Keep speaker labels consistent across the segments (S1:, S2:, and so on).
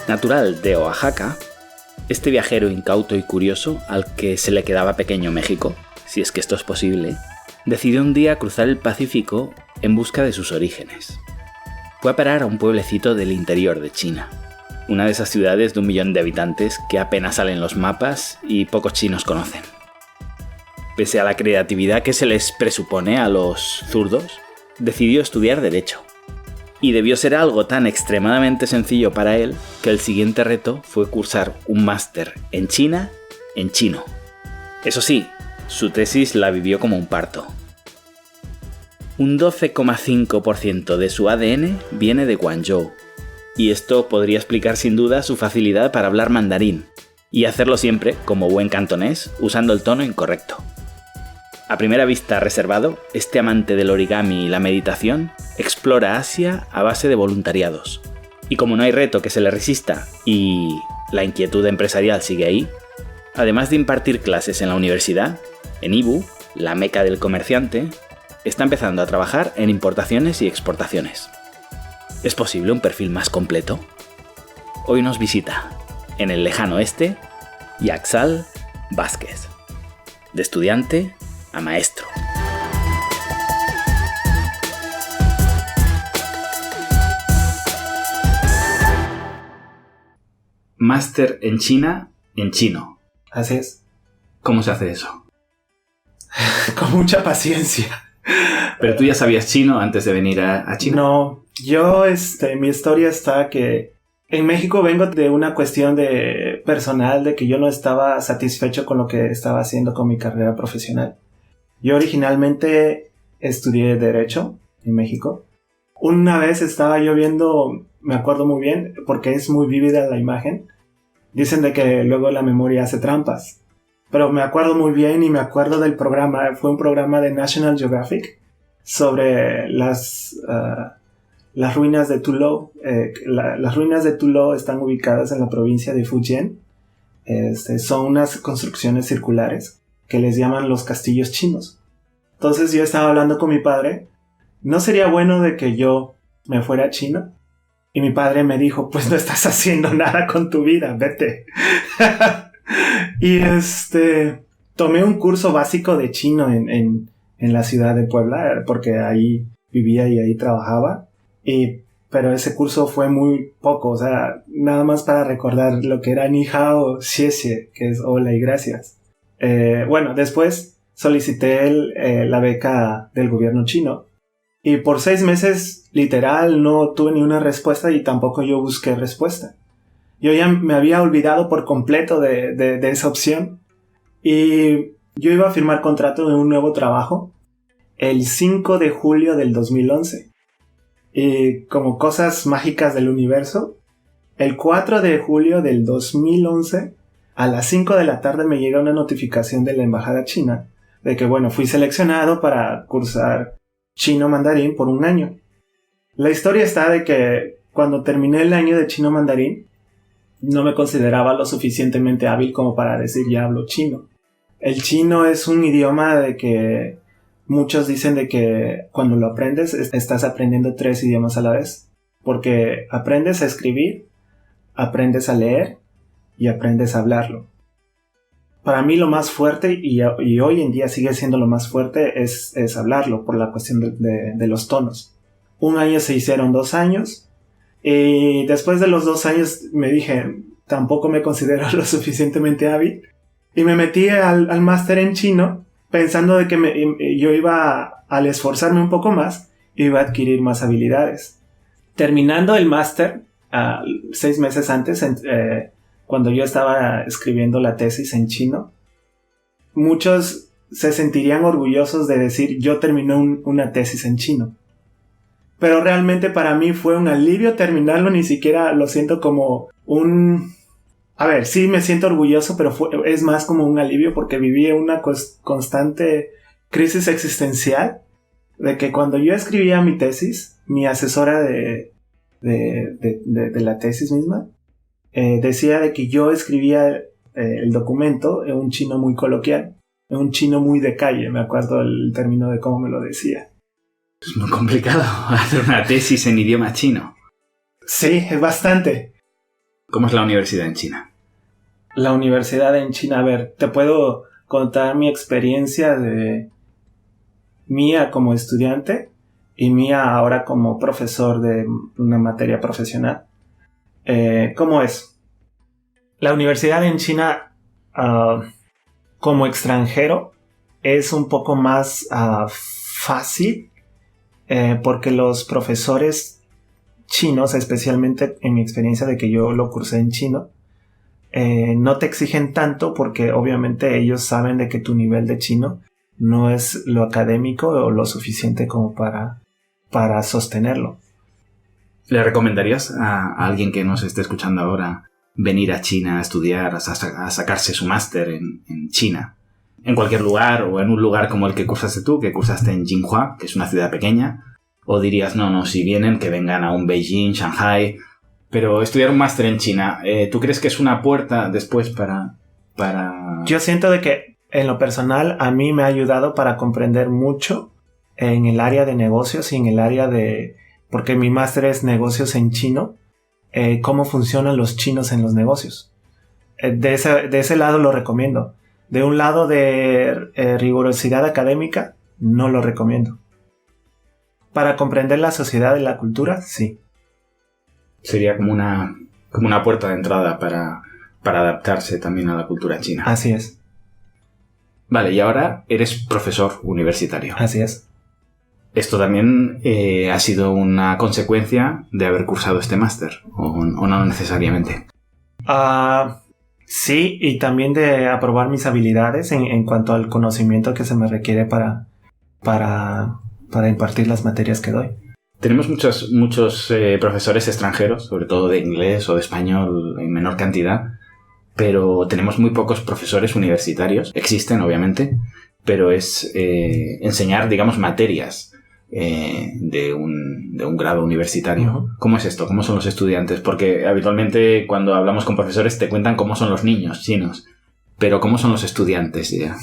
S1: Natural de Oaxaca, este viajero incauto y curioso, al que se le quedaba pequeño México, si es que esto es posible, decidió un día cruzar el Pacífico en busca de sus orígenes. Fue a parar a un pueblecito del interior de China, una de esas ciudades de 1 millón de habitantes que apenas salen en los mapas y pocos chinos conocen. Pese a la creatividad que se les presupone a los zurdos, decidió estudiar Derecho. Y debió ser algo tan extremadamente sencillo para él que el siguiente reto fue cursar un máster en China en chino. Eso sí, su tesis la vivió como un parto. Un 12,5% de su ADN viene de Guangzhou, y esto podría explicar sin duda su facilidad para hablar mandarín, y hacerlo siempre, como buen cantonés, usando el tono incorrecto. A primera vista reservado, este amante del origami y la meditación explora Asia a base de voluntariados. Y como no hay reto que se le resista y la inquietud empresarial sigue ahí, además de impartir clases en la universidad, en Yiwu, la meca del comerciante, está empezando a trabajar en importaciones y exportaciones. ¿Es posible un perfil más completo? Hoy nos visita, en el lejano oeste, Yaxal Vázquez, de estudiante a maestro. Máster en China en chino.
S2: Así es.
S1: ¿Cómo se hace eso?
S2: Con mucha paciencia.
S1: ¿Pero tú ya sabías chino antes de venir a China?
S2: No, yo, mi historia está que en México vengo de una cuestión de personal, de que yo no estaba satisfecho con lo que estaba haciendo con mi carrera profesional. Yo originalmente estudié Derecho en México. Una vez estaba yo viendo, me acuerdo muy bien, porque es muy vívida la imagen. Dicen de que luego la memoria hace trampas. Pero me acuerdo muy bien y me acuerdo del programa. Fue un programa de National Geographic sobre las ruinas de Tulou. Las ruinas de Tulou están ubicadas en la provincia de Fujian. Son unas construcciones circulares que les llaman los castillos chinos. Entonces yo estaba hablando con mi padre. ¿No sería bueno de que yo me fuera a China? Y mi padre me dijo, pues no estás haciendo nada con tu vida, vete. Y tomé un curso básico de chino en la ciudad de Puebla, porque ahí vivía y ahí trabajaba. Pero ese curso fue muy poco, o sea, nada más para recordar lo que era ni hao, xie xie, que es hola y gracias. Bueno, después solicité la beca del gobierno chino. Y por 6 meses, literal, no tuve ni una respuesta y tampoco yo busqué respuesta. Yo ya me había olvidado por completo de esa opción. Y yo iba a firmar contrato de un nuevo trabajo el 5 de julio del 2011. Y como cosas mágicas del universo, el 4 de julio del 2011, a las 5 de la tarde me llega una notificación de la embajada china de que, bueno, fui seleccionado para cursar chino mandarín por 1 año. La historia está de que cuando terminé el año de chino mandarín, no me consideraba lo suficientemente hábil como para decir ya hablo chino. El chino es un idioma de que muchos dicen de que cuando lo aprendes estás aprendiendo 3 idiomas a la vez. Porque aprendes a escribir, aprendes a leer y aprendes a hablarlo. Para mí lo más fuerte, y hoy en día sigue siendo lo más fuerte, es hablarlo por la cuestión de los tonos. 1 año se hicieron 2 años. Y después de los 2 años me dije, tampoco me considero lo suficientemente hábil. Y me metí al máster en chino pensando de que yo iba, al esforzarme un poco más, iba a adquirir más habilidades. Terminando el máster, 6 meses antes, cuando yo estaba escribiendo la tesis en chino, muchos se sentirían orgullosos de decir, yo terminé una tesis en chino. Pero realmente para mí fue un alivio terminarlo, ni siquiera lo siento como un... A ver, sí me siento orgulloso, pero es más como un alivio porque viví una constante crisis existencial de que cuando yo escribía mi tesis, mi asesora de la tesis misma decía de que yo escribía el documento en un chino muy coloquial, en un chino muy de calle, me acuerdo el término de cómo me lo decía.
S1: Es muy complicado hacer una tesis en idioma chino.
S2: Sí, es bastante.
S1: ¿Cómo es la universidad en China?
S2: La universidad en China, a ver, te puedo contar mi experiencia de mía como estudiante y mía ahora como profesor de una materia profesional. ¿Cómo es? La universidad en China, como extranjero, es un poco más fácil porque los profesores chinos, especialmente en mi experiencia de que yo lo cursé en chino, no te exigen tanto porque obviamente ellos saben de que tu nivel de chino no es lo académico o lo suficiente como para sostenerlo.
S1: ¿Le recomendarías a alguien que nos esté escuchando ahora venir a China a estudiar, a sacarse su máster en China? En cualquier lugar o en un lugar como el que cursaste tú, que cursaste en Jinhua, que es una ciudad pequeña. ¿O dirías, no, si vienen, que vengan a un Beijing, Shanghai? Pero estudiar un máster en China, ¿tú crees que es una puerta después para...?
S2: Yo siento de que en lo personal a mí me ha ayudado para comprender mucho en el área de negocios y en el área de... Porque mi máster es negocios en chino, cómo funcionan los chinos en los negocios. De ese lado lo recomiendo. De un lado de rigurosidad académica, no lo recomiendo. Para comprender la sociedad y la cultura, sí.
S1: Sería como una puerta de entrada para adaptarse también a la cultura china.
S2: Así es.
S1: Vale, y ahora eres profesor universitario.
S2: Así es.
S1: ¿Esto también ha sido una consecuencia de haber cursado este máster? ¿O no necesariamente?
S2: Sí, y también de aprobar mis habilidades en cuanto al conocimiento que se me requiere para impartir las materias que doy.
S1: Tenemos muchos profesores extranjeros, sobre todo de inglés o de español en menor cantidad, pero tenemos muy pocos profesores universitarios. Existen, obviamente, pero es enseñar, digamos, materias de un grado universitario.
S2: Uh-huh.
S1: ¿Cómo es esto? ¿Cómo son los estudiantes? Porque habitualmente cuando hablamos con profesores te cuentan cómo son los niños chinos, pero ¿cómo son los estudiantes ya?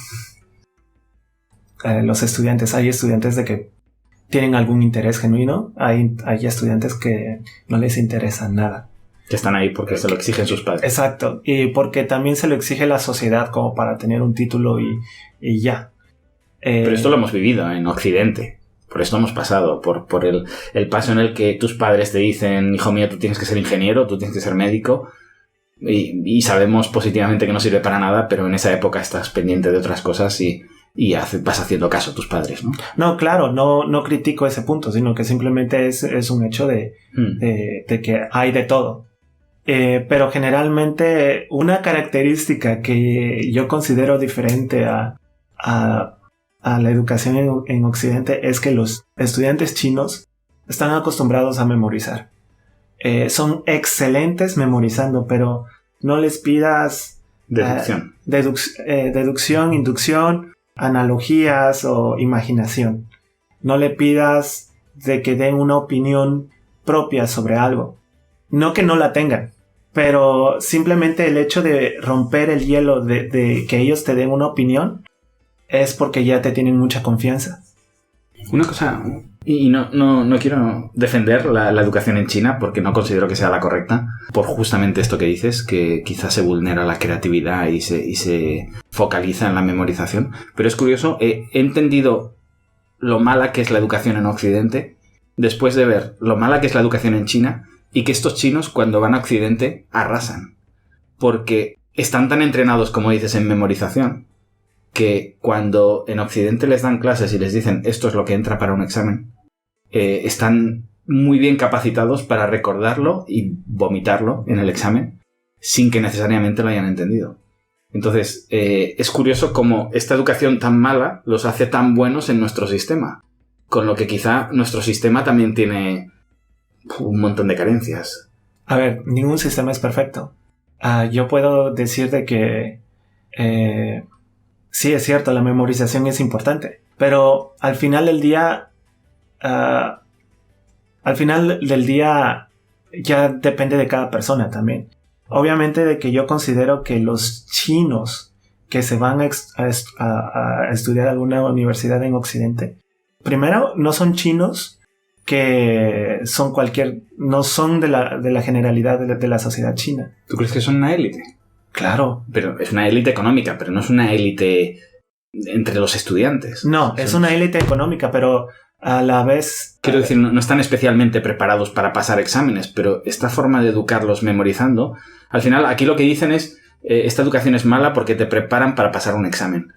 S2: Los estudiantes, hay estudiantes de que tienen algún interés genuino, hay estudiantes que no les interesa nada.
S1: Que están ahí porque se lo exigen sus padres.
S2: Exacto, y porque también se lo exige la sociedad como para tener un título y ya.
S1: Pero esto lo hemos vivido en Occidente. Por esto hemos pasado, por el paso en el que tus padres te dicen, hijo mío, tú tienes que ser ingeniero, tú tienes que ser médico, y sabemos positivamente que no sirve para nada, pero en esa época estás pendiente de otras cosas y vas haciendo caso a tus padres, ¿no?
S2: No, claro, no critico ese punto, sino que simplemente es un hecho de que hay de todo. Pero generalmente una característica que yo considero diferente a la educación en Occidente es que los estudiantes chinos están acostumbrados a memorizar. Son excelentes memorizando, pero no les pidas
S1: deducción,
S2: deducción, inducción, analogías o imaginación. No le pidas de que den una opinión propia sobre algo. No que no la tengan, pero simplemente el hecho de romper el hielo de que ellos te den una opinión es porque ya te tienen mucha confianza.
S1: Una cosa, y no quiero defender la educación en China porque no considero que sea la correcta, por justamente esto que dices, que quizás se vulnera la creatividad y se focaliza en la memorización. Pero es curioso, he entendido lo mala que es la educación en Occidente después de ver lo mala que es la educación en China y que estos chinos cuando van a Occidente arrasan. Porque están tan entrenados, como dices, en memorización, que cuando en Occidente les dan clases y les dicen esto es lo que entra para un examen, están muy bien capacitados para recordarlo y vomitarlo en el examen sin que necesariamente lo hayan entendido. Entonces, es curioso cómo esta educación tan mala los hace tan buenos en nuestro sistema, con lo que quizá nuestro sistema también tiene un montón de carencias.
S2: A ver, ningún sistema es perfecto. Yo puedo decir de que sí, es cierto, la memorización es importante, pero al final del día ya depende de cada persona también. Obviamente de que yo considero que los chinos que se van a estudiar a alguna universidad en Occidente, primero, no son chinos que no son de la generalidad de la sociedad china.
S1: ¿Tú crees que son una élite?
S2: Claro.
S1: Pero es una élite económica, pero no es una élite entre los estudiantes.
S2: No, es una élite económica, pero a la vez...
S1: Quiero decir, no están especialmente preparados para pasar exámenes, pero esta forma de educarlos memorizando, al final aquí lo que dicen es, esta educación es mala porque te preparan para pasar un examen.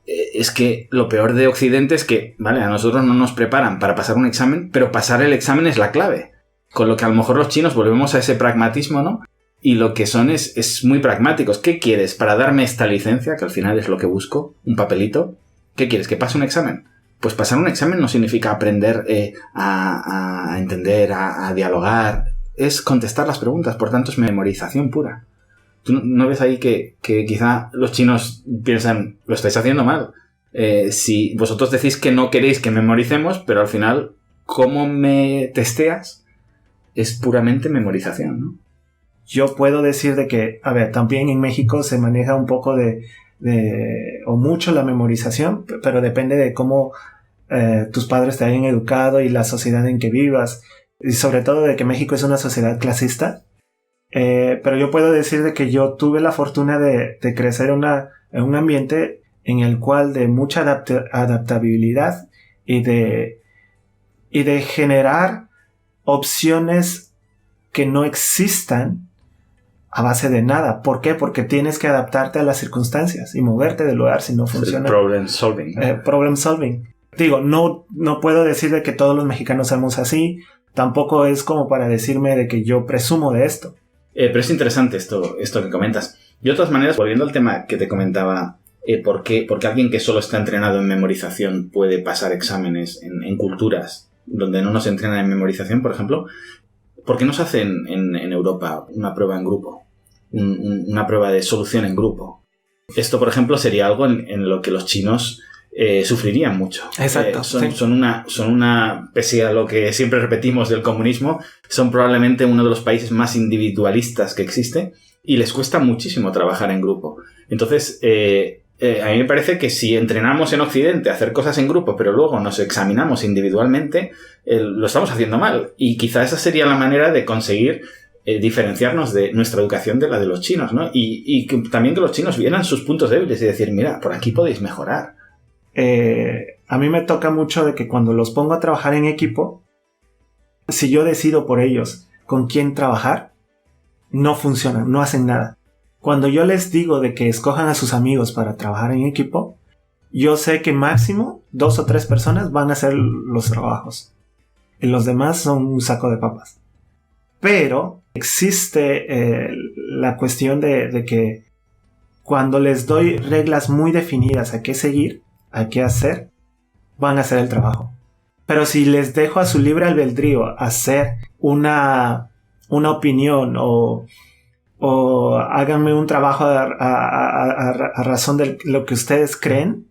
S1: Es que lo peor de Occidente es que, vale, a nosotros no nos preparan para pasar un examen, pero pasar el examen es la clave. Con lo que a lo mejor los chinos volvemos a ese pragmatismo, ¿no? Y lo que son es muy pragmáticos. ¿Qué quieres para darme esta licencia? Que al final es lo que busco, un papelito. ¿Qué quieres? ¿Que pase un examen? Pues pasar un examen no significa aprender a entender, a dialogar. Es contestar las preguntas, por tanto es memorización pura. ¿Tú no ves ahí que quizá los chinos piensan, lo estáis haciendo mal? Si vosotros decís que no queréis que memoricemos, pero al final, ¿cómo me testeas? Es puramente memorización, ¿no?
S2: Yo puedo decir de que, a ver, también en México se maneja un poco o mucho la memorización, pero depende de cómo tus padres te hayan educado y la sociedad en que vivas. Y sobre todo de que México es una sociedad clasista. Pero yo puedo decir de que yo tuve la fortuna de crecer en un ambiente en el cual de mucha adaptabilidad y de generar opciones que no existan a base de nada. ¿Por qué? Porque tienes que adaptarte a las circunstancias y moverte del lugar si no funciona.
S1: Problem solving.
S2: Problem solving. Digo, no puedo decir de que todos los mexicanos somos así. Tampoco es como para decirme de que yo presumo de esto.
S1: Pero es interesante esto que comentas. De todas maneras, volviendo al tema que te comentaba, ¿por qué alguien que solo está entrenado en memorización puede pasar exámenes en culturas donde no nos entrenan en memorización, por ejemplo? ¿Por qué no se hace en Europa una prueba en grupo? Una prueba de solución en grupo. Esto, por ejemplo, sería algo en lo que los chinos sufrirían mucho.
S2: Exacto.
S1: Son una, pese a lo que siempre repetimos del comunismo, son probablemente uno de los países más individualistas que existe y les cuesta muchísimo trabajar en grupo. Entonces, a mí me parece que si entrenamos en Occidente a hacer cosas en grupo, pero luego nos examinamos individualmente, lo estamos haciendo mal. Y quizá esa sería la manera de conseguir diferenciarnos de nuestra educación de la de los chinos, ¿no? Y también que los chinos vieran sus puntos débiles y decir, mira, por aquí podéis mejorar.
S2: A mí me toca mucho de que cuando los pongo a trabajar en equipo, si yo decido por ellos con quién trabajar, no funcionan, no hacen nada. Cuando yo les digo de que escojan a sus amigos para trabajar en equipo, yo sé que máximo 2 o 3 personas van a hacer los trabajos y los demás son un saco de papas. Pero existe la cuestión de que cuando les doy reglas muy definidas a qué seguir, a qué hacer, van a hacer el trabajo. Pero si les dejo a su libre albedrío hacer una opinión o háganme un trabajo a razón de lo que ustedes creen,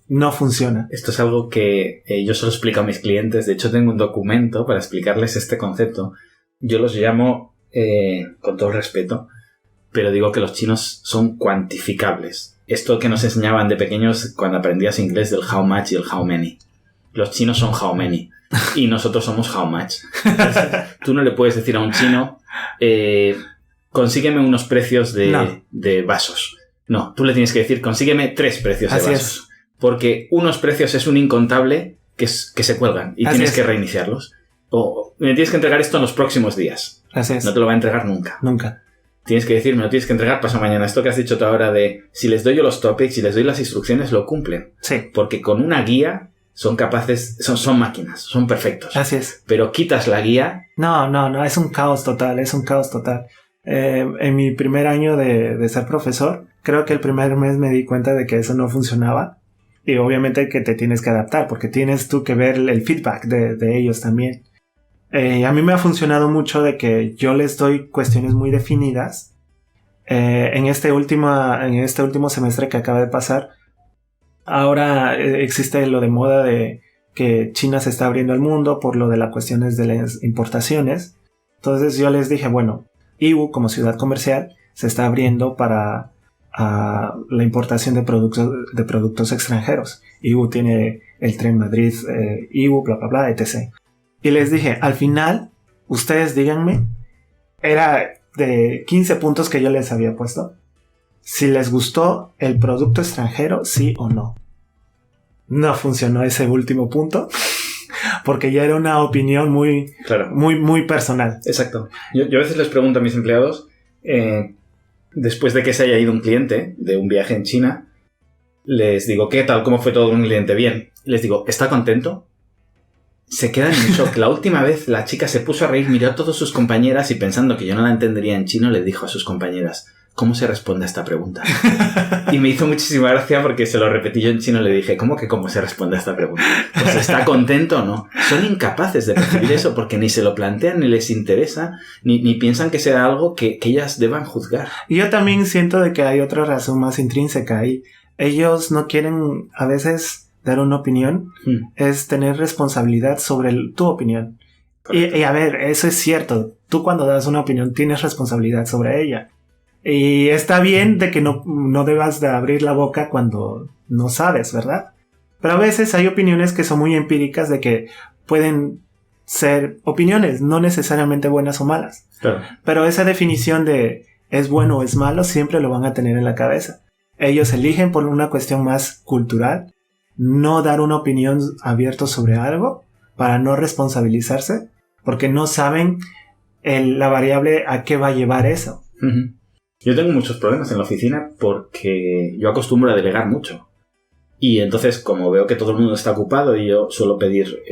S2: no funciona.
S1: Esto es algo que yo solo explico a mis clientes. De hecho, tengo un documento para explicarles este concepto. Yo los llamo, con todo el respeto, pero digo que los chinos son cuantificables. Esto que nos enseñaban de pequeños cuando aprendías inglés del how much y el how many. Los chinos son how many y nosotros somos how much. Entonces, tú no le puedes decir a un chino, consígueme unos precios de vasos. No, tú le tienes que decir, consígueme 3 precios de vasos. Es. Porque unos precios es un incontable que se cuelgan y tienes que reiniciarlos. O me tienes que entregar esto en los próximos días.
S2: Así es.
S1: No te lo va a entregar nunca.
S2: Nunca.
S1: Tienes que decir, me lo tienes que entregar pasado mañana. Esto que has dicho tú ahora de, si les doy yo los topics, si les doy las instrucciones, lo cumplen.
S2: Sí.
S1: Porque con una guía son capaces, son máquinas, son perfectos.
S2: Así es.
S1: Pero quitas la guía.
S2: No, es un caos total, en mi primer año de ser profesor, creo que el primer mes me di cuenta de que eso no funcionaba. Y obviamente que te tienes que adaptar, porque tienes tú que ver el feedback de ellos también. A mí me ha funcionado mucho de que yo les doy cuestiones muy definidas. En este último semestre que acaba de pasar, ahora existe lo de moda de que China se está abriendo al mundo por lo de las cuestiones de las importaciones. Entonces yo les dije, bueno, Yiwu como ciudad comercial se está abriendo para la importación de productos extranjeros. Yiwu tiene el tren Madrid, Yiwu, bla bla bla, etc. Y les dije, al final, ustedes díganme, era de 15 puntos que yo les había puesto, si les gustó el producto extranjero, sí o no. No funcionó ese último punto, porque ya era una opinión muy,
S1: claro,
S2: muy personal.
S1: Exacto. Yo a veces les pregunto a mis empleados, después de que se haya ido un cliente de un viaje en China, les digo, ¿qué tal? ¿Cómo fue todo un cliente? Bien. Les digo, ¿está contento? Se quedan en shock. La última vez la chica se puso a reír, miró a todas sus compañeras y pensando que yo no la entendería en chino, le dijo a sus compañeras, ¿cómo se responde a esta pregunta? Y me hizo muchísima gracia porque se lo repetí yo en chino, le dije, ¿cómo que cómo se responde a esta pregunta? Pues ¿está contento o no? Son incapaces de percibir eso porque ni se lo plantean, ni les interesa, ni piensan que sea algo que ellas deban juzgar.
S2: Y yo también siento de que hay otra razón más intrínseca ahí. Ellos no quieren a veces dar una opinión, es tener responsabilidad sobre tu opinión. Y a ver, eso es cierto. Tú cuando das una opinión tienes responsabilidad sobre ella. Y está bien de que no debas de abrir la boca cuando no sabes, ¿verdad? Pero a veces hay opiniones que son muy empíricas de que pueden ser opiniones, no necesariamente buenas o malas.
S1: Claro.
S2: Pero esa definición de es bueno o es malo siempre lo van a tener en la cabeza. Ellos eligen por una cuestión más cultural no dar una opinión abierta sobre algo para no responsabilizarse porque no saben la variable a qué va a llevar eso.
S1: Uh-huh. Yo tengo muchos problemas en la oficina porque yo acostumbro a delegar mucho. Y entonces, como veo que todo el mundo está ocupado y yo suelo pedir,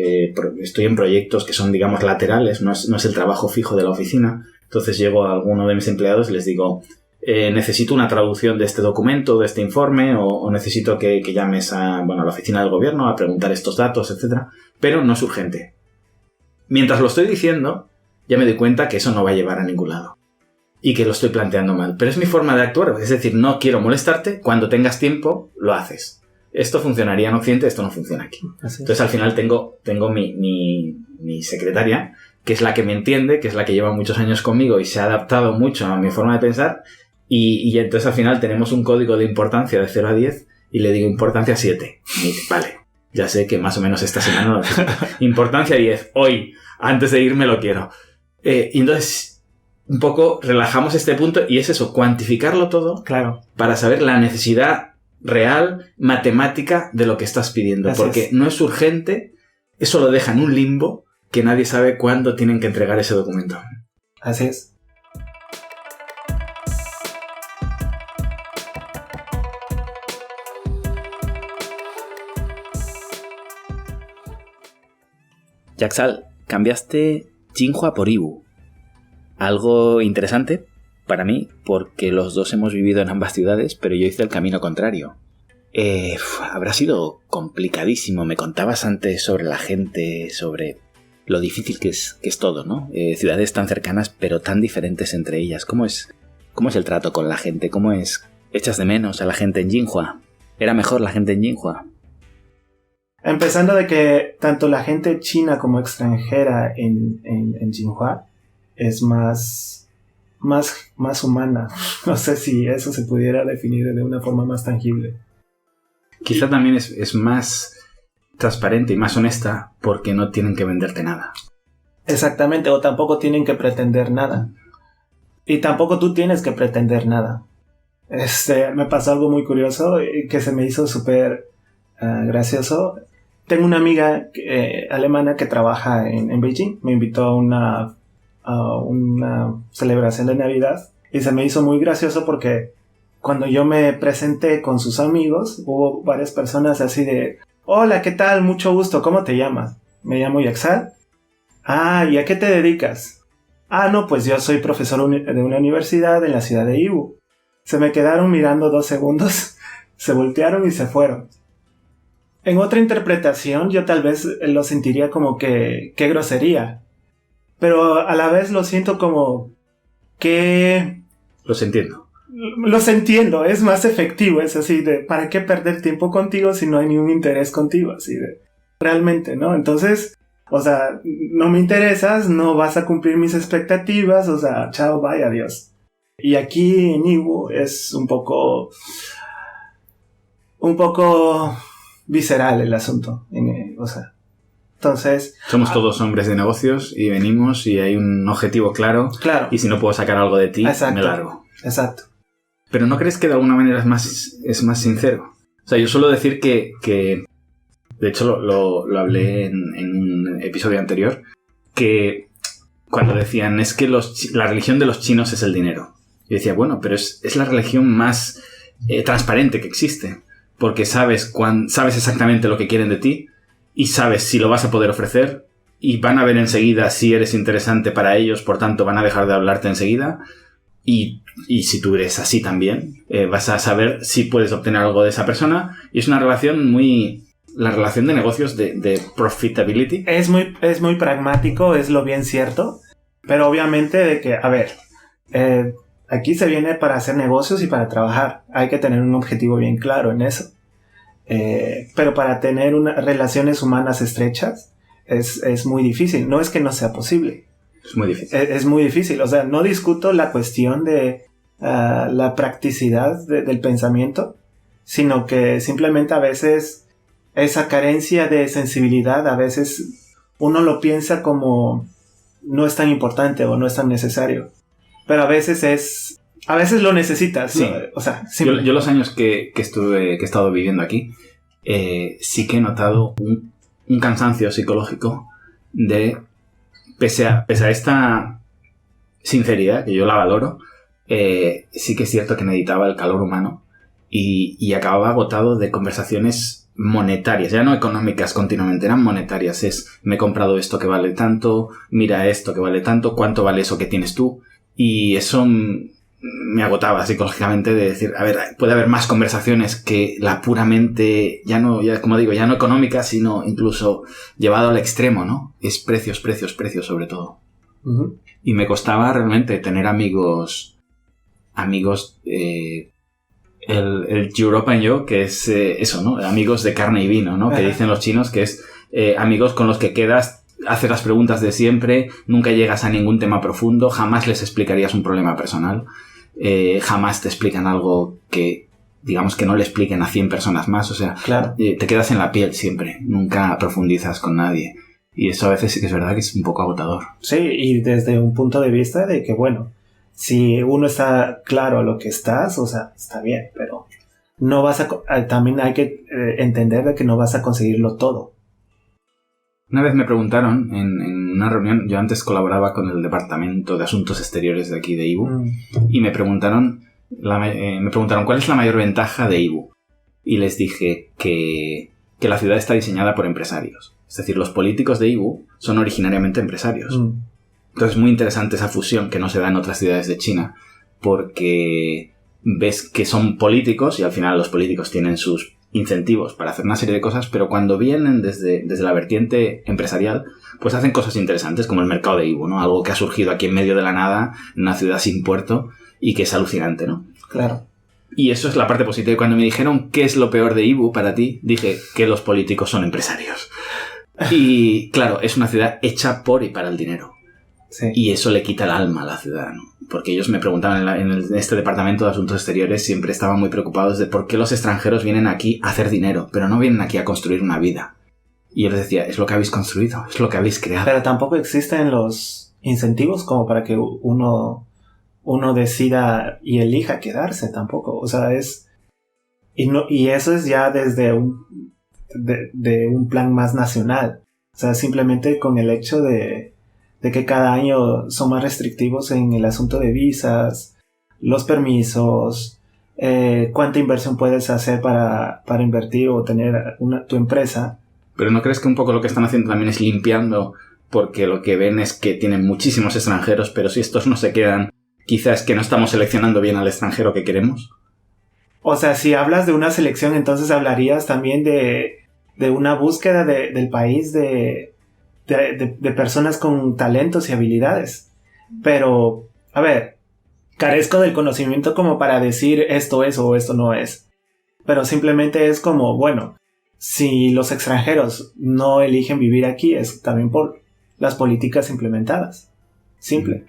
S1: estoy en proyectos que son, digamos, laterales, no es el trabajo fijo de la oficina, entonces llego a alguno de mis empleados y les digo, necesito una traducción de este documento, de este informe, o necesito que llames a la oficina del gobierno a preguntar estos datos, etc. Pero no es urgente. Mientras lo estoy diciendo, ya me doy cuenta que eso no va a llevar a ningún lado. Y que lo estoy planteando mal. Pero es mi forma de actuar. Es decir, no quiero molestarte. Cuando tengas tiempo, lo haces. Esto funcionaría en Occidente, esto no funciona aquí. Entonces, al final tengo mi secretaria, que es la que me entiende, que es la que lleva muchos años conmigo y se ha adaptado mucho a mi forma de pensar. Y entonces, al final, tenemos un código de importancia de 0 a 10 y le digo importancia 7. Y dice, vale, ya sé que más o menos esta semana lo necesito. Importancia 10. Hoy, antes de irme, lo quiero. Y entonces un poco relajamos este punto y es eso, cuantificarlo todo,
S2: claro,
S1: para saber la necesidad real, matemática de lo que estás pidiendo.
S2: Así
S1: porque
S2: es.
S1: No es urgente, eso lo deja en un limbo que nadie sabe cuándo tienen que entregar ese documento.
S2: Así es.
S1: Jaxal, cambiaste Jinhua por Yiwu. Algo interesante para mí, porque los dos hemos vivido en ambas ciudades, pero yo hice el camino contrario. Habrá sido complicadísimo. Me contabas antes sobre la gente, sobre lo difícil que es todo, ¿no? Ciudades tan cercanas, pero tan diferentes entre ellas. ¿Cómo es el trato con la gente? ¿Cómo es? ¿Echas de menos a la gente en Jinhua? ¿Era mejor la gente en Jinhua?
S2: Empezando de que tanto la gente china como extranjera en Jinhua es más humana. No sé si eso se pudiera definir de una forma más tangible.
S1: Quizá también es más transparente y más honesta porque no tienen que venderte nada.
S2: Exactamente, o tampoco tienen que pretender nada. Y tampoco tú tienes que pretender nada. Me pasó algo muy curioso que se me hizo súper gracioso. Tengo una amiga alemana que trabaja en Beijing. Me invitó a una celebración de Navidad y se me hizo muy gracioso porque cuando yo me presenté con sus amigos hubo varias personas así de hola, ¿qué tal? Mucho gusto, ¿cómo te llamas? Me llamo Jaxal. Ah, ¿y a qué te dedicas? Ah, no, pues yo soy profesor de una universidad en la ciudad de Yiwu. Se me quedaron mirando 2 segundos, se voltearon y se fueron. En otra interpretación yo tal vez lo sentiría como que qué grosería. Pero a la vez lo siento como que...
S1: Los entiendo.
S2: Los entiendo, es más efectivo, es así de ¿para qué perder tiempo contigo si no hay ningún interés contigo? Así de realmente, ¿no? Entonces, o sea, no me interesas, no vas a cumplir mis expectativas, o sea, chao, bye, adiós. Y aquí en Yiwu es un poco visceral el asunto, o sea, Entonces...
S1: Somos todos hombres de negocios y venimos y hay un objetivo claro.
S2: Claro.
S1: Y si no puedo sacar algo de ti,
S2: Exacto.
S1: me largo.
S2: Exacto.
S1: Pero ¿no crees que de alguna manera es más sincero? O sea, yo suelo decir que de hecho lo hablé en un episodio anterior, que cuando decían es que la religión de los chinos es el dinero. Yo decía, bueno, pero es la religión más transparente que existe. Porque sabes exactamente lo que quieren de ti y sabes si lo vas a poder ofrecer y van a ver enseguida si eres interesante para ellos, por tanto van a dejar de hablarte enseguida y si tú eres así también, vas a saber si puedes obtener algo de esa persona y es una relación la relación de negocios de profitability.
S2: Es muy pragmático, es lo bien cierto, pero obviamente de que, a ver, aquí se viene para hacer negocios y para trabajar. Hay que tener un objetivo bien claro en eso. Pero para tener relaciones humanas estrechas es muy difícil. No es que no sea posible.
S1: Es muy difícil.
S2: Es muy difícil. O sea, no discuto la cuestión de la practicidad del pensamiento, sino que simplemente a veces esa carencia de sensibilidad, a veces uno lo piensa como no es tan importante o no es tan necesario. Pero a veces lo necesitas.
S1: Sí.
S2: ¿No? O sea,
S1: yo los años que he estado viviendo aquí, sí que he notado un cansancio psicológico de, pese a esta sinceridad, que yo la valoro, sí que es cierto que necesitaba el calor humano y acababa agotado de conversaciones monetarias, ya no económicas continuamente, eran monetarias. Me he comprado esto que vale tanto, mira esto que vale tanto, ¿cuánto vale eso que tienes tú? Y eso me agotaba psicológicamente de decir, a ver, puede haber más conversaciones que la puramente, ya como digo, ya no económica, sino incluso llevado al extremo, ¿no? Es precios sobre todo.
S2: Uh-huh.
S1: Y me costaba realmente tener amigos, el Europa and yo, que es eso, ¿no? Amigos de carne y vino, ¿no? Que dicen los chinos, que es amigos con los que quedas, haces las preguntas de siempre, nunca llegas a ningún tema profundo, jamás les explicarías un problema personal, jamás te explican algo que, digamos, que no le expliquen a 100 personas más, o sea,
S2: claro.
S1: Te quedas en la piel siempre, nunca profundizas con nadie. Y eso a veces sí que es verdad que es un poco agotador.
S2: Sí, y desde un punto de vista de que, bueno, si uno está claro a lo que estás, o sea, está bien, pero no vas también hay que entender de que no vas a conseguirlo todo.
S1: Una vez me preguntaron en una reunión, yo antes colaboraba con el Departamento de Asuntos Exteriores de aquí de IBU, y me preguntaron cuál es la mayor ventaja de IBU. Y les dije que la ciudad está diseñada por empresarios. Es decir, los políticos de IBU son originariamente empresarios. Entonces es muy interesante esa fusión que no se da en otras ciudades de China, porque ves que son políticos y al final los políticos tienen sus incentivos para hacer una serie de cosas, pero cuando vienen desde la vertiente empresarial, pues hacen cosas interesantes como el mercado de IBU, ¿no? Algo que ha surgido aquí en medio de la nada, en una ciudad sin puerto y que es alucinante, ¿no?
S2: Claro.
S1: Y eso es la parte positiva. Y cuando me dijeron qué es lo peor de IBU para ti, dije que los políticos son empresarios. Y claro, es una ciudad hecha por y para el dinero.
S2: Sí.
S1: Y eso le quita el alma a la ciudad, ¿no? Porque ellos me preguntaban en este departamento de asuntos exteriores, siempre estaban muy preocupados de por qué los extranjeros vienen aquí a hacer dinero, pero no vienen aquí a construir una vida. Y yo les decía, es lo que habéis construido, es lo que habéis creado.
S2: Pero tampoco existen los incentivos como para que uno decida y elija quedarse tampoco. O sea, y eso es ya desde de un plan más nacional. O sea, simplemente con el hecho de que cada año son más restrictivos en el asunto de visas, los permisos, cuánta inversión puedes hacer para invertir o tener tu empresa.
S1: Pero ¿no crees que un poco lo que están haciendo también es limpiando? Porque lo que ven es que tienen muchísimos extranjeros, pero si estos no se quedan, quizás es que no estamos seleccionando bien al extranjero que queremos.
S2: O sea, si hablas de una selección, entonces hablarías también de una búsqueda del país de personas con talentos y habilidades. Pero, a ver, carezco del conocimiento como para decir esto es o esto no es. Pero simplemente es como, bueno, si los extranjeros no eligen vivir aquí, es también por las políticas implementadas. Simple.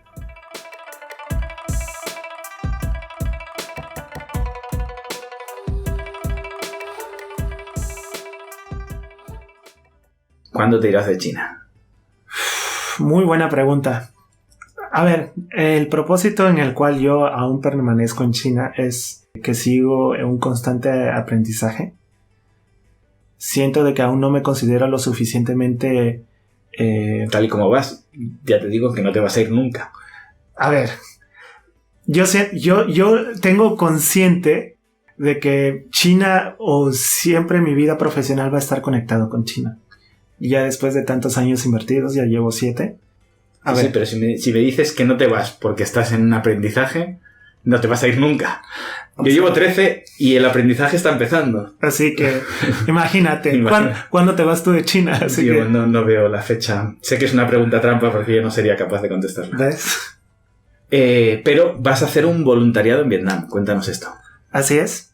S1: ¿Cuándo te irás de China?
S2: Muy buena pregunta. A ver, el propósito en el cual yo aún permanezco en China es que sigo en un constante aprendizaje. Siento de que aún no me considero lo suficientemente...
S1: Tal y como vas, ya te digo que no te vas a ir nunca.
S2: A ver, yo tengo consciente de que China o siempre mi vida profesional va a estar conectado con China. Y ya después de tantos años invertidos, ya llevo 7.
S1: Sí, pero si me dices que no te vas porque estás en un aprendizaje, no te vas a ir nunca. Yo llevo 13 y el aprendizaje está empezando.
S2: Así que, imagínate, ¿cuándo te vas tú de China? Así
S1: yo
S2: que...
S1: no veo la fecha. Sé que es una pregunta trampa porque yo no sería capaz de contestarla.
S2: ¿Ves?
S1: Pero vas a hacer un voluntariado en Vietnam. Cuéntanos esto.
S2: Así es.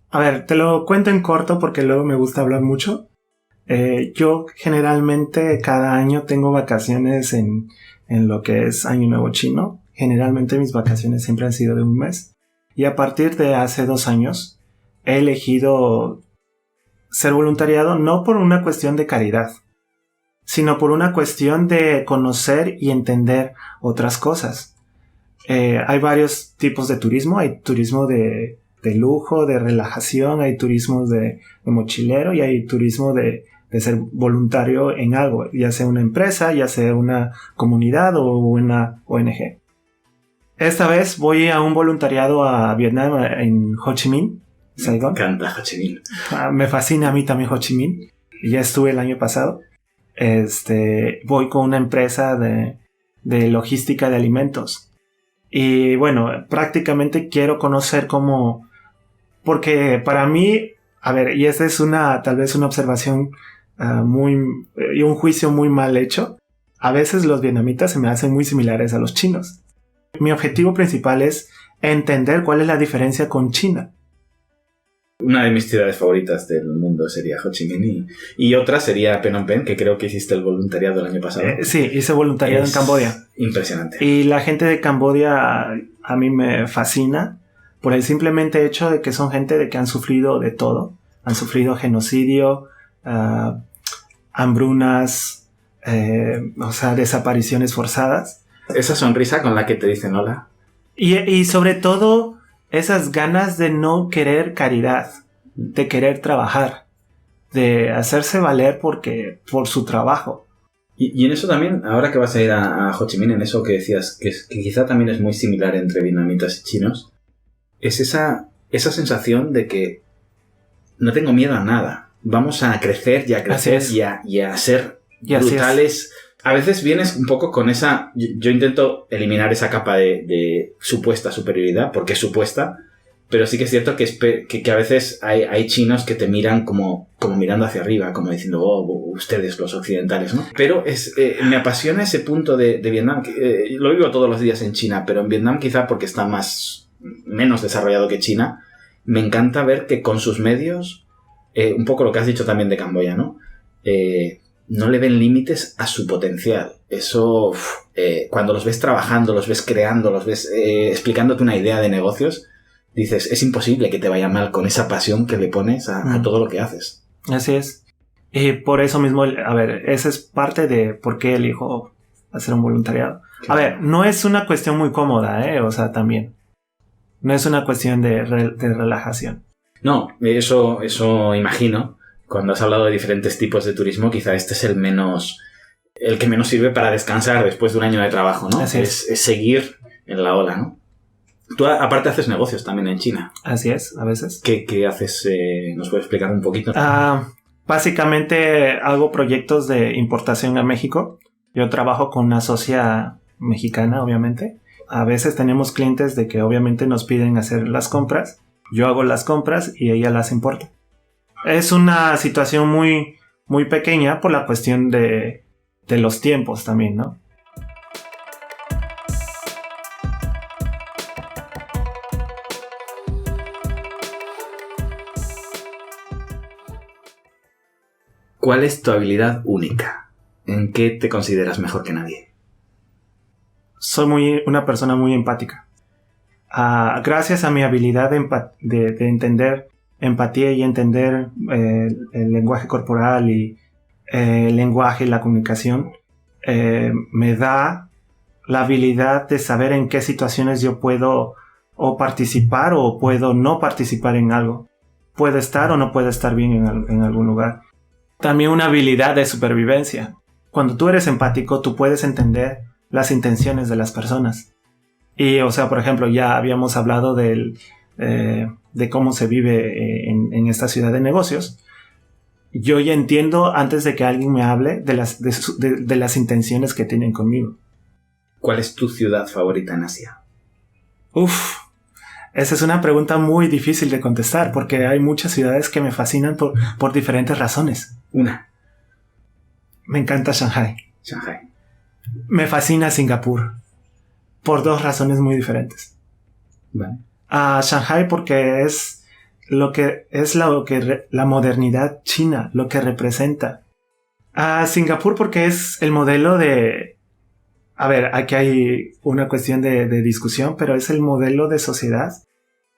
S2: A ver, te lo cuento en corto porque luego me gusta hablar mucho. Yo generalmente cada año tengo vacaciones en lo que es Año Nuevo Chino. Generalmente mis vacaciones siempre han sido de un mes. Y a partir de hace 2 años he elegido ser voluntariado no por una cuestión de caridad, sino por una cuestión de conocer y entender otras cosas. Hay varios tipos de turismo. Hay turismo de lujo, de relajación, hay turismo de mochilero y hay turismo de ser voluntario en algo, ya sea una empresa, ya sea una comunidad o una ONG. Esta vez voy a un voluntariado a Vietnam, en Ho Chi Minh, Saigon.
S1: Me encanta Ho Chi Minh.
S2: Me fascina a mí también Ho Chi Minh. Ya estuve el año pasado. Voy con una empresa de logística de alimentos. Y bueno, prácticamente quiero conocer cómo... Porque para mí, a ver, y esta es tal vez una observación y un juicio muy mal hecho. A veces los vietnamitas se me hacen muy similares a los chinos. Mi objetivo principal es entender cuál es la diferencia con China.
S1: Una de mis ciudades favoritas del mundo sería Ho Chi Minh y otra sería Phnom Penh, que creo que hiciste el voluntariado el año pasado.
S2: Sí, hice voluntariado en Camboya.
S1: Impresionante.
S2: Y la gente de Camboya a mí me fascina por el simplemente hecho de que son gente de que han sufrido de todo. Han sufrido genocidio, hambrunas, desapariciones forzadas.
S1: Esa sonrisa con la que te dicen hola.
S2: Y sobre todo esas ganas de no querer caridad, de querer trabajar, de hacerse valer por su trabajo.
S1: Y en eso también, ahora que vas a ir a Ho Chi Minh, en eso que decías, que quizá también es muy similar entre vietnamitas y chinos, es esa sensación de que no tengo miedo a nada. Vamos a crecer y a crecer y a ser brutales. A veces vienes un poco con esa... Yo intento eliminar esa capa de supuesta superioridad, porque es supuesta, pero sí que es cierto que a veces hay chinos que te miran como mirando hacia arriba, como diciendo, ustedes los occidentales, ¿no? Pero me apasiona ese punto de Vietnam. Lo vivo todos los días en China, pero en Vietnam quizá porque está menos desarrollado que China, me encanta ver que con sus medios, un poco lo que has dicho también de Camboya, ¿no? No le ven límites a su potencial. Eso, cuando los ves trabajando, los ves creando, los ves explicándote una idea de negocios, dices, es imposible que te vaya mal con esa pasión que le pones a todo lo que haces.
S2: Así es. Y por eso mismo, a ver, esa es parte de por qué elijo hacer un voluntariado. Claro. A ver, no es una cuestión muy cómoda, o sea, también. No es una cuestión de relajación.
S1: No, eso imagino. Cuando has hablado de diferentes tipos de turismo, quizá este es el que menos sirve para descansar después de un año de trabajo, ¿no?
S2: Así
S1: es seguir en la ola, ¿no? Tú aparte haces negocios también en China.
S2: Así es, a veces.
S1: ¿Qué haces? ¿Nos puedes explicar un poquito?
S2: Básicamente hago proyectos de importación a México. Yo trabajo con una socia mexicana, obviamente. A veces tenemos clientes de que obviamente nos piden hacer las compras. Yo hago las compras y ella las importa. Es una situación muy, muy pequeña por la cuestión de los tiempos también, ¿no?
S1: ¿Cuál es tu habilidad única? ¿En qué te consideras mejor que nadie?
S2: Soy una persona muy empática. Gracias a mi habilidad de entender empatía y entender el lenguaje corporal y el lenguaje y la comunicación, me da la habilidad de saber en qué situaciones yo puedo o participar o puedo no participar en algo. Puedo estar o no puedo estar bien en algún lugar. También una habilidad de supervivencia. Cuando tú eres empático, tú puedes entender las intenciones de las personas. Y, o sea, por ejemplo, ya habíamos hablado de cómo se vive en esta ciudad de negocios. Yo ya entiendo antes de que alguien me hable de las intenciones que tienen conmigo.
S1: ¿Cuál es tu ciudad favorita en Asia?
S2: Esa es una pregunta muy difícil de contestar porque hay muchas ciudades que me fascinan por diferentes razones.
S1: Una.
S2: Me encanta Shanghai.
S1: Shanghai.
S2: Me fascina Singapur por dos razones muy diferentes.
S1: Vale.
S2: Shanghai porque es la modernidad china, lo que representa. Singapur porque es el modelo de... A ver, aquí hay una cuestión de discusión, pero es el modelo de sociedad,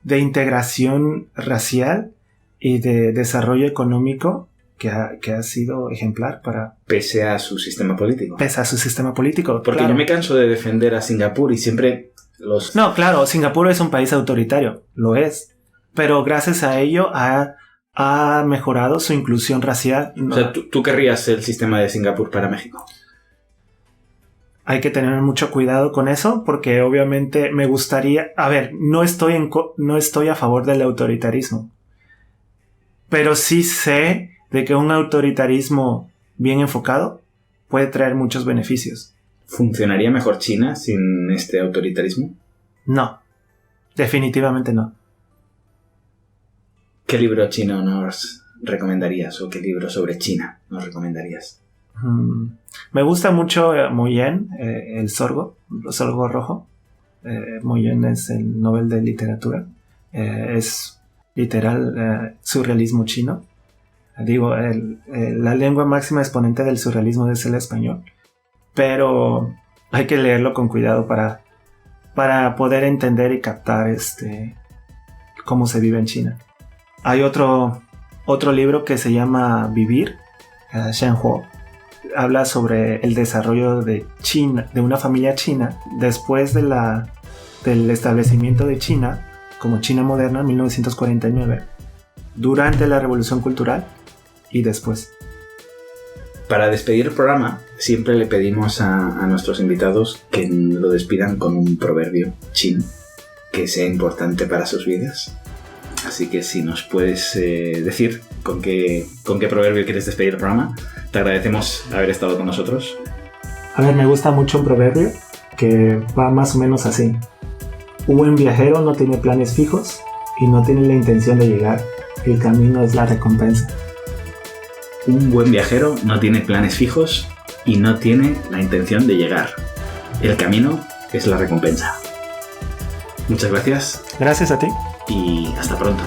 S2: de integración racial y de desarrollo económico que ha sido ejemplar para...
S1: Pese a su sistema político.
S2: Pese a su sistema político.
S1: Porque
S2: claro.
S1: yo me canso de defender a Singapur y siempre los...
S2: No, claro, Singapur es un país autoritario, lo es. Pero gracias a ello ha mejorado su inclusión racial.
S1: O sea, ¿tú querrías el sistema de Singapur para México?
S2: Hay que tener mucho cuidado con eso porque obviamente me gustaría... A ver, no estoy a favor del autoritarismo. Pero sí sé de que un autoritarismo bien enfocado puede traer muchos beneficios.
S1: ¿Funcionaría mejor China sin este autoritarismo?
S2: No, definitivamente no.
S1: ¿Qué libro chino nos recomendarías o qué libro sobre China nos recomendarías?
S2: Me gusta mucho Moyenne, el sorgo rojo. Moyenne es el Nobel de Literatura. Es literal surrealismo chino. Digo, la lengua máxima exponente del surrealismo es el español. Pero hay que leerlo con cuidado para poder entender y captar cómo se vive en China. Hay otro libro que se llama Vivir, Shen Huo. Habla sobre el desarrollo de China, de una familia china, después del establecimiento de China, como China moderna, en 1949, durante la Revolución Cultural y después.
S1: Para despedir el programa, siempre le pedimos a nuestros invitados que lo despidan con un proverbio chino que sea importante para sus vidas. Así que si nos puedes decir con qué proverbio quieres despedir el programa, te agradecemos haber estado con nosotros.
S2: A ver, me gusta mucho un proverbio que va más o menos así. Un buen viajero no tiene planes fijos y no tiene la intención de llegar. El camino es la recompensa.
S1: Un buen viajero no tiene planes fijos y no tiene la intención de llegar. El camino es la recompensa. Muchas gracias.
S2: Gracias a ti.
S1: Y hasta pronto.